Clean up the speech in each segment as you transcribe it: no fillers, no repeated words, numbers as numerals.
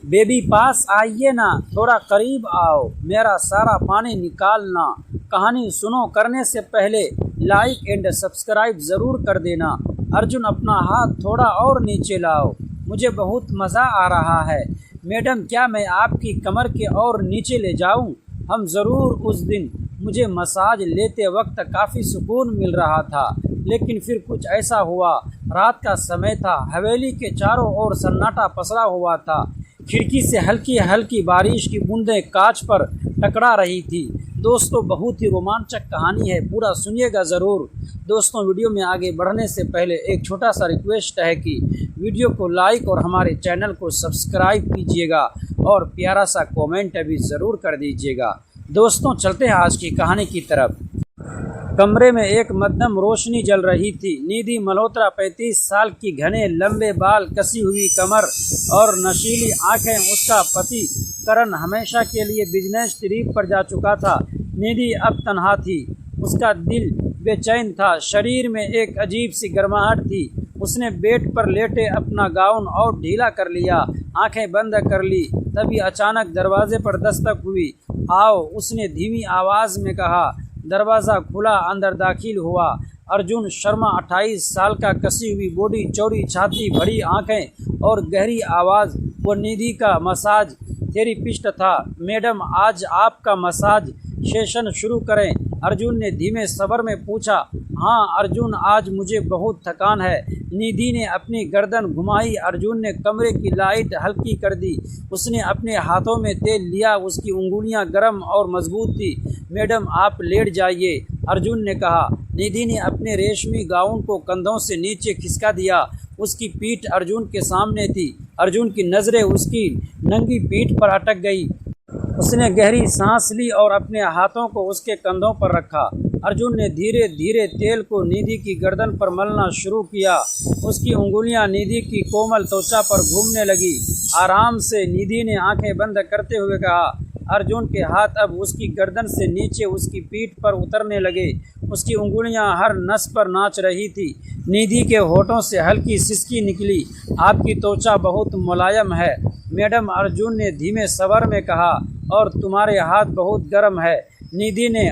Baby पास आइए ना, थोड़ा करीब आओ, मेरा सारा पानी निकालना। कहानी सुनो करने से पहले लाइक एंड सब्सक्राइब ज़रूर कर देना। अर्जुन अपना हाथ थोड़ा और नीचे लाओ, मुझे बहुत मज़ा आ रहा है। मैडम क्या मैं आपकी कमर के और नीचे ले जाऊं? हम ज़रूर। उस दिन मुझे मसाज लेते वक्त काफ़ी सुकून मिल रहा था, लेकिन फिर कुछ ऐसा हुआ। रात का समय था, हवेली के चारों ओर सन्नाटा पसरा हुआ था। खिड़की से हल्की हल्की बारिश की बूंदें कांच पर टकरा रही थी। दोस्तों बहुत ही रोमांचक कहानी है, पूरा सुनिएगा ज़रूर। दोस्तों वीडियो में आगे बढ़ने से पहले एक छोटा सा रिक्वेस्ट है कि वीडियो को लाइक और हमारे चैनल को सब्सक्राइब कीजिएगा और प्यारा सा कमेंट भी ज़रूर कर दीजिएगा। दोस्तों चलते हैं आज की कहानी की तरफ। कमरे में एक मध्यम रोशनी जल रही थी। निधि मल्होत्रा 35 साल की, घने लंबे बाल, कसी हुई कमर और नशीली आंखें। उसका पति करण हमेशा के लिए बिजनेस ट्रिप पर जा चुका था। निधि अब तन्हा थी, उसका दिल बेचैन था, शरीर में एक अजीब सी गर्माहट थी। उसने बेड पर लेटे अपना गाउन और ढीला कर लिया, आंखें बंद कर ली। तभी अचानक दरवाजे पर दस्तक हुई। आओ, उसने धीमी आवाज़ में कहा। दरवाज़ा खुला, अंदर दाखिल हुआ अर्जुन शर्मा, 28 साल का, कसी हुई बॉडी, चौड़ी छाती, बड़ी आंखें और गहरी आवाज़। वो निधि का मसाज थेरेपिस्ट था। मैडम आज आपका मसाज सेशन शुरू करें? अर्जुन ने धीमे स्वर में पूछा। हाँ अर्जुन, आज मुझे बहुत थकान है। निधि ने अपनी गर्दन घुमाई। अर्जुन ने कमरे की लाइट हल्की कर दी। उसने अपने हाथों में तेल लिया, उसकी उंगलियां गर्म और मजबूत थी। मैडम आप लेट जाइए, अर्जुन ने कहा। निधि ने अपने रेशमी गाउन को कंधों से नीचे खिसका दिया। उसकी पीठ अर्जुन के सामने थी। अर्जुन की नज़रें उसकी नंगी पीठ पर अटक गई। उसने गहरी सांस ली और अपने हाथों को उसके कंधों पर रखा। अर्जुन ने धीरे धीरे तेल को निधि की गर्दन पर मलना शुरू किया। उसकी उंगलियां निधि की कोमल त्वचा पर घूमने लगी। आराम से, निधि ने आंखें बंद करते हुए कहा। अर्जुन के हाथ अब उसकी गर्दन से नीचे उसकी पीठ पर उतरने लगे। उसकी उंगलियां हर नस पर नाच रही थी। निधि के होठों से हल्की सिसकी निकली। आपकी त्वचा बहुत मुलायम है मैडम, अर्जुन ने धीमे स्वर में कहा, और तुम्हारे हाथ बहुत गर्म है, निधि ने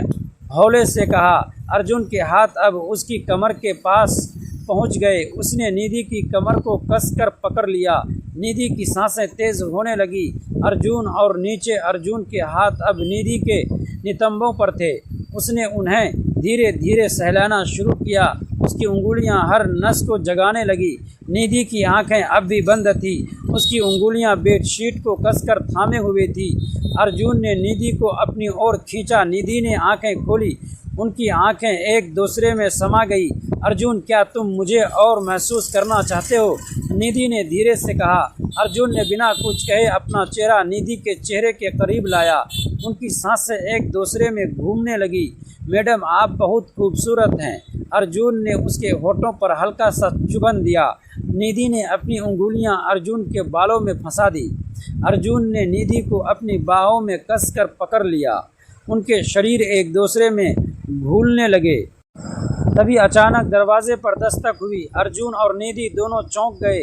हौले से कहा। अर्जुन के हाथ अब उसकी कमर के पास पहुंच गए। उसने निधि की कमर को कसकर पकड़ लिया। निधि की सांसें तेज होने लगी। अर्जुन और नीचे। अर्जुन के हाथ अब निधि के नितंबों पर थे। उसने उन्हें धीरे धीरे सहलाना शुरू किया। उसकी उंगलियां हर नस को जगाने लगी। निधि की आंखें अब भी बंद थी। उसकी उंगलियां बेडशीट को कसकर थामे हुए थी। अर्जुन ने निधि को अपनी ओर खींचा। निधि ने आंखें खोली। उनकी आंखें एक दूसरे में समा गई। अर्जुन क्या तुम मुझे और महसूस करना चाहते हो? निधि ने धीरे से कहा। अर्जुन ने बिना कुछ कहे अपना चेहरा निधि के चेहरे के करीब लाया। उनकी सांसें एक दूसरे में घूमने लगी। मैडम आप बहुत खूबसूरत हैं, अर्जुन ने उसके होठों पर हल्का सा चुभन दिया। निधि ने अपनी उंगलियां अर्जुन के बालों में फंसा दी। अर्जुन ने निधि को अपनी बाहों में कसकर पकड़ लिया। उनके शरीर एक दूसरे में घुलने लगे। तभी अचानक दरवाजे पर दस्तक हुई। अर्जुन और निधि दोनों चौंक गए।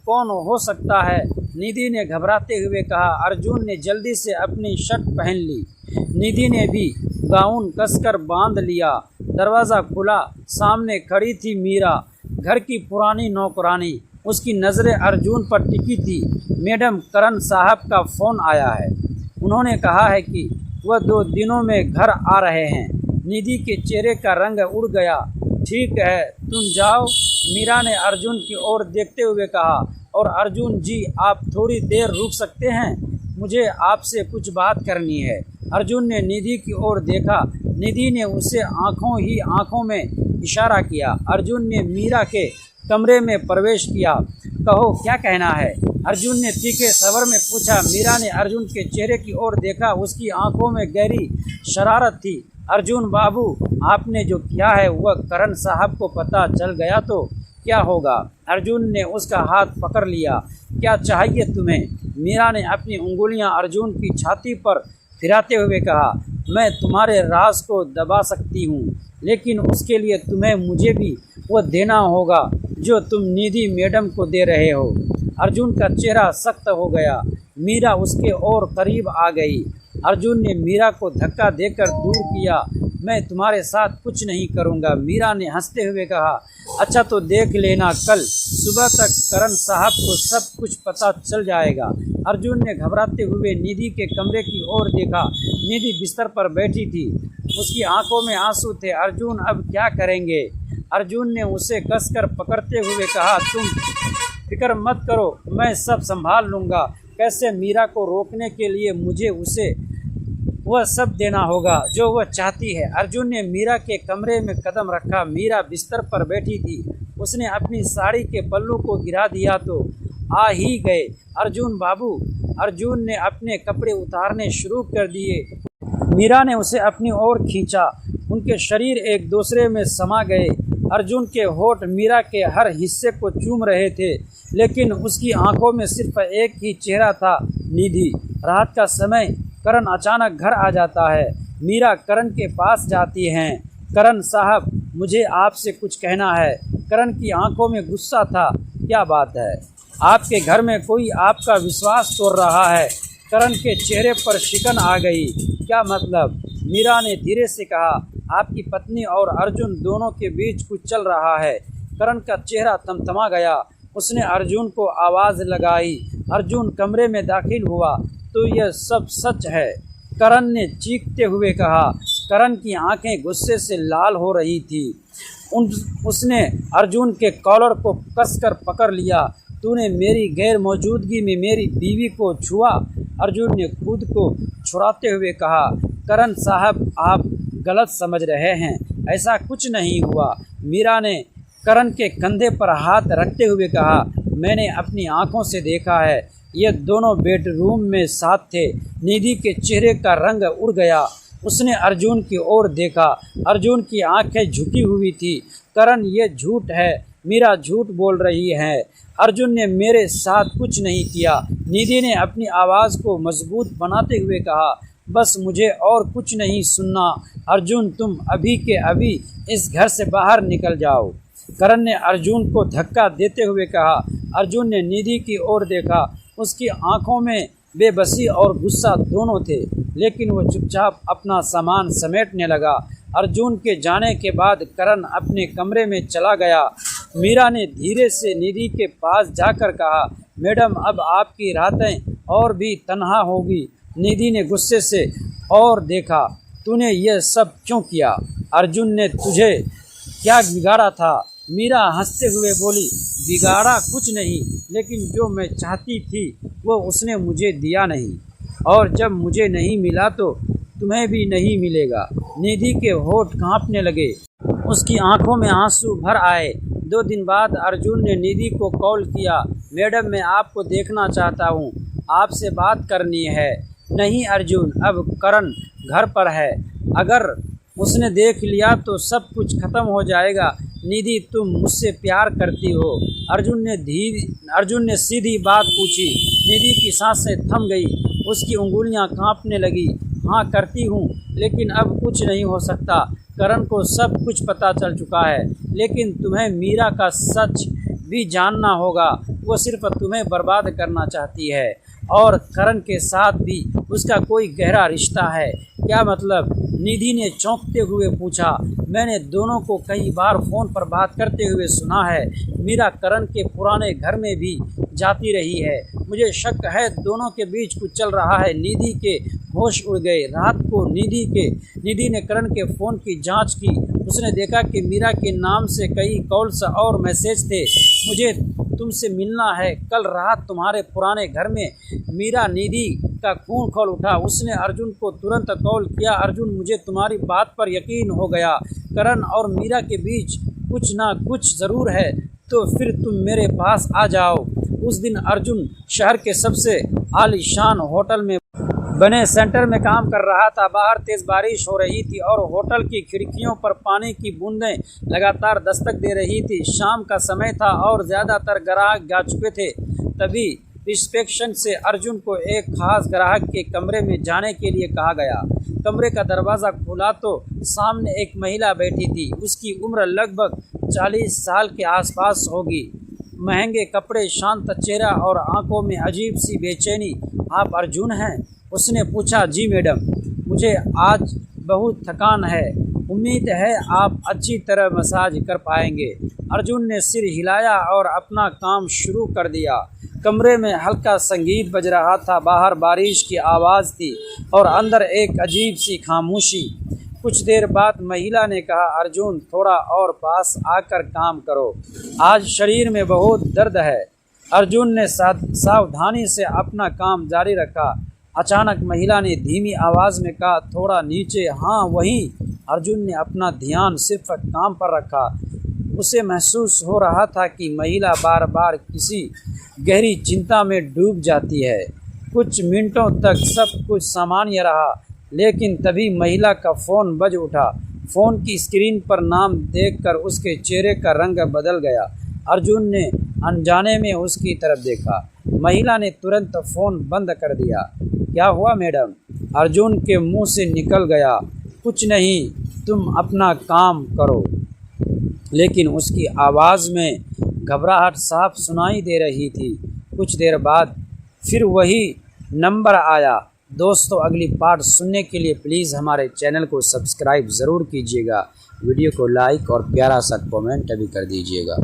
कौन हो सकता है? निधि ने घबराते हुए कहा। अर्जुन ने जल्दी से अपनी शर्ट पहन ली। निधि ने भी गाउन कसकर बांध लिया। दरवाज़ा खुला। सामने खड़ी थी मीरा, घर की पुरानी नौकरानी। उसकी नज़रें अर्जुन पर टिकी थी। मैडम करण साहब का फ़ोन आया है, उन्होंने कहा है कि वह 2 दिनों में घर आ रहे हैं। निधि के चेहरे का रंग उड़ गया। ठीक है तुम जाओ, मीरा ने अर्जुन की ओर देखते हुए कहा। और अर्जुन जी आप थोड़ी देर रुक सकते हैं, मुझे आपसे कुछ बात करनी है। अर्जुन ने निधि की ओर देखा। निधि ने उसे आंखों ही आंखों में इशारा किया। अर्जुन ने मीरा के कमरे में प्रवेश किया। कहो क्या कहना है? अर्जुन ने तीखे स्वर में पूछा। मीरा ने अर्जुन के चेहरे की ओर देखा। उसकी आंखों में गहरी शरारत थी। अर्जुन बाबू आपने जो किया है वह करण साहब को पता चल गया तो क्या होगा? अर्जुन ने उसका हाथ पकड़ लिया। क्या चाहिए तुम्हें? मीरा ने अपनी उंगलियां अर्जुन की छाती पर फिराते हुए कहा। मैं तुम्हारे राज को दबा सकती हूँ, लेकिन उसके लिए तुम्हें मुझे भी वो देना होगा जो तुम निधि मैडम को दे रहे हो। अर्जुन का चेहरा सख्त हो गया। मीरा उसके और करीब आ गई। अर्जुन ने मीरा को धक्का देकर दूर किया। मैं तुम्हारे साथ कुछ नहीं करूँगा, मीरा ने हंसते हुए कहा। अच्छा तो देख लेना, कल सुबह तक करण साहब को सब कुछ पता चल जाएगा। अर्जुन ने घबराते हुए निधि के कमरे की ओर देखा। निधि बिस्तर पर बैठी थी, उसकी आंखों में आंसू थे। अर्जुन अब क्या करेंगे? अर्जुन ने उसे कसकर पकड़ते हुए कहा, तुम फिक्र मत करो, मैं सब संभाल लूँगा। कैसे? मीरा को रोकने के लिए मुझे उसे वह सब देना होगा जो वह चाहती है। अर्जुन ने मीरा के कमरे में कदम रखा। मीरा बिस्तर पर बैठी थी। उसने अपनी साड़ी के पल्लू को गिरा दिया तो आ ही गए अर्जुन बाबू। अर्जुन ने अपने कपड़े उतारने शुरू कर दिए। मीरा ने उसे अपनी ओर खींचा। उनके शरीर एक दूसरे में समा गए। अर्जुन के होठ मीरा के हर हिस्से को चूम रहे थे, लेकिन उसकी आंखों में सिर्फ एक ही चेहरा था, निधि। रात का समय करण अचानक घर आ जाता है। मीरा करण के पास जाती हैं। करण साहब, मुझे आपसे कुछ कहना है। करण की आंखों में गुस्सा था। क्या बात है? आपके घर में कोई आपका विश्वास तोड़ रहा है। करण के चेहरे पर शिकन आ गई। क्या मतलब? मीरा ने धीरे से कहा। आपकी पत्नी और अर्जुन दोनों के बीच कुछ चल रहा है। करण का चेहरा थमथमा गया। उसने अर्जुन को आवाज़ लगाई। अर्जुन कमरे में दाखिल हुआ। तो यह सब सच है? करण ने चीखते हुए कहा। करण की आंखें गुस्से से लाल हो रही थी। उसने अर्जुन के कॉलर को कसकर पकड़ लिया। तूने मेरी गैर मौजूदगी में मेरी बीवी को छुआ? अर्जुन ने खुद को छुड़ाते हुए कहा। करण साहब, आप गलत समझ रहे हैं, ऐसा कुछ नहीं हुआ। मीरा ने करण के कंधे पर हाथ रखते हुए कहा। मैंने अपनी आंखों से देखा है, ये दोनों बेडरूम में साथ थे। निधि के चेहरे का रंग उड़ गया। उसने अर्जुन की ओर देखा। अर्जुन की आंखें झुकी हुई थी। करण, ये झूठ है, मीरा झूठ बोल रही है। अर्जुन ने मेरे साथ कुछ नहीं किया। निधि ने अपनी आवाज़ को मजबूत बनाते हुए कहा। बस मुझे और कुछ नहीं सुनना। अर्जुन, तुम अभी के अभी इस घर से बाहर निकल जाओ। करण ने अर्जुन को धक्का देते हुए कहा। अर्जुन ने निधि की ओर देखा। उसकी आंखों में बेबसी और गुस्सा दोनों थे, लेकिन वह चुपचाप अपना सामान समेटने लगा। अर्जुन के जाने के बाद करण अपने कमरे में चला गया। मीरा ने धीरे से निधि के पास जाकर कहा, मैडम, अब आपकी रातें और भी तन्हा होगी। निधि ने गुस्से से और देखा। तूने यह सब क्यों किया? अर्जुन ने तुझे क्या बिगाड़ा था? मीरा हंसते हुए बोली, बिगाड़ा कुछ नहीं, लेकिन जो मैं चाहती थी वो उसने मुझे दिया नहीं, और जब मुझे नहीं मिला तो तुम्हें भी नहीं मिलेगा। निधि के होठ कांपने लगे। उसकी आंखों में आंसू भर आए। 2 दिन बाद अर्जुन ने निधि को कॉल किया। मैडम, मैं आपको देखना चाहता हूँ, आपसे बात करनी है। नहीं अर्जुन, अब करण घर पर है, अगर उसने देख लिया तो सब कुछ खत्म हो जाएगा। निधि, तुम मुझसे प्यार करती हो? अर्जुन ने सीधी बात पूछी। निधि की सांसें थम गई। उसकी उंगलियां कांपने लगी। हाँ करती हूँ, लेकिन अब कुछ नहीं हो सकता। करण को सब कुछ पता चल चुका है, लेकिन तुम्हें मीरा का सच भी जानना होगा। वो सिर्फ तुम्हें बर्बाद करना चाहती है, और करण के साथ भी उसका कोई गहरा रिश्ता है। क्या मतलब? निधि ने चौंकते हुए पूछा। मैंने दोनों को कई बार फ़ोन पर बात करते हुए सुना है। मीरा करण के पुराने घर में भी जाती रही है। मुझे शक है दोनों के बीच कुछ चल रहा है। निधि के होश उड़ गए। रात को निधि ने करण के फ़ोन की जांच की। उसने देखा कि मीरा के नाम से कई कॉल्स और मैसेज थे। मुझे तुमसे मिलना है। कल रात तुम्हारे पुराने घर में मीरा निधि का खून खोल उठा। उसने अर्जुन को तुरंत कॉल किया। अर्जुन, मुझे तुम्हारी बात पर यकीन हो गया। करण और मीरा के बीच कुछ ना कुछ ज़रूर है, तो फिर तुम मेरे पास आ जाओ। उस दिन अर्जुन शहर के सबसे आलीशान होटल में बने सेंटर में काम कर रहा था। बाहर तेज़ बारिश हो रही थी और होटल की खिड़कियों पर पानी की बूंदें लगातार दस्तक दे रही थी। शाम का समय था और ज़्यादातर ग्राहक जा चुके थे। तभी रिसेप्शन से अर्जुन को एक खास ग्राहक के कमरे में जाने के लिए कहा गया। कमरे का दरवाज़ा खुला तो सामने एक महिला बैठी थी। उसकी उम्र लगभग 40 साल के आसपास होगी। महंगे कपड़े, शांत चेहरा और आंखों में अजीब सी बेचैनी। आप अर्जुन हैं? उसने पूछा। जी मैडम, मुझे आज बहुत थकान है। उम्मीद है आप अच्छी तरह मसाज कर पाएंगे। अर्जुन ने सिर हिलाया और अपना काम शुरू कर दिया। कमरे में हल्का संगीत बज रहा था, बाहर बारिश की आवाज़ थी और अंदर एक अजीब सी खामोशी। कुछ देर बाद महिला ने कहा, अर्जुन थोड़ा और पास आकर काम करो, आज शरीर में बहुत दर्द है। अर्जुन ने सावधानी से अपना काम जारी रखा। अचानक महिला ने धीमी आवाज़ में कहा, थोड़ा नीचे। हाँ वहीं। अर्जुन ने अपना ध्यान सिर्फ काम पर रखा। उसे महसूस हो रहा था कि महिला बार बार किसी गहरी चिंता में डूब जाती है। कुछ मिनटों तक सब कुछ सामान्य रहा, लेकिन तभी महिला का फ़ोन बज उठा। फ़ोन की स्क्रीन पर नाम देखकर उसके चेहरे का रंग बदल गया। अर्जुन ने अनजाने में उसकी तरफ देखा। महिला ने तुरंत फ़ोन बंद कर दिया। क्या हुआ मैडम? अर्जुन के मुंह से निकल गया। कुछ नहीं, तुम अपना काम करो। लेकिन उसकी आवाज़ में घबराहट साफ सुनाई दे रही थी। कुछ देर बाद फिर वही नंबर आया। दोस्तों, अगली पार्ट सुनने के लिए प्लीज़ हमारे चैनल को सब्सक्राइब ज़रूर कीजिएगा। वीडियो को लाइक और प्यारा सा कमेंट भी कर दीजिएगा।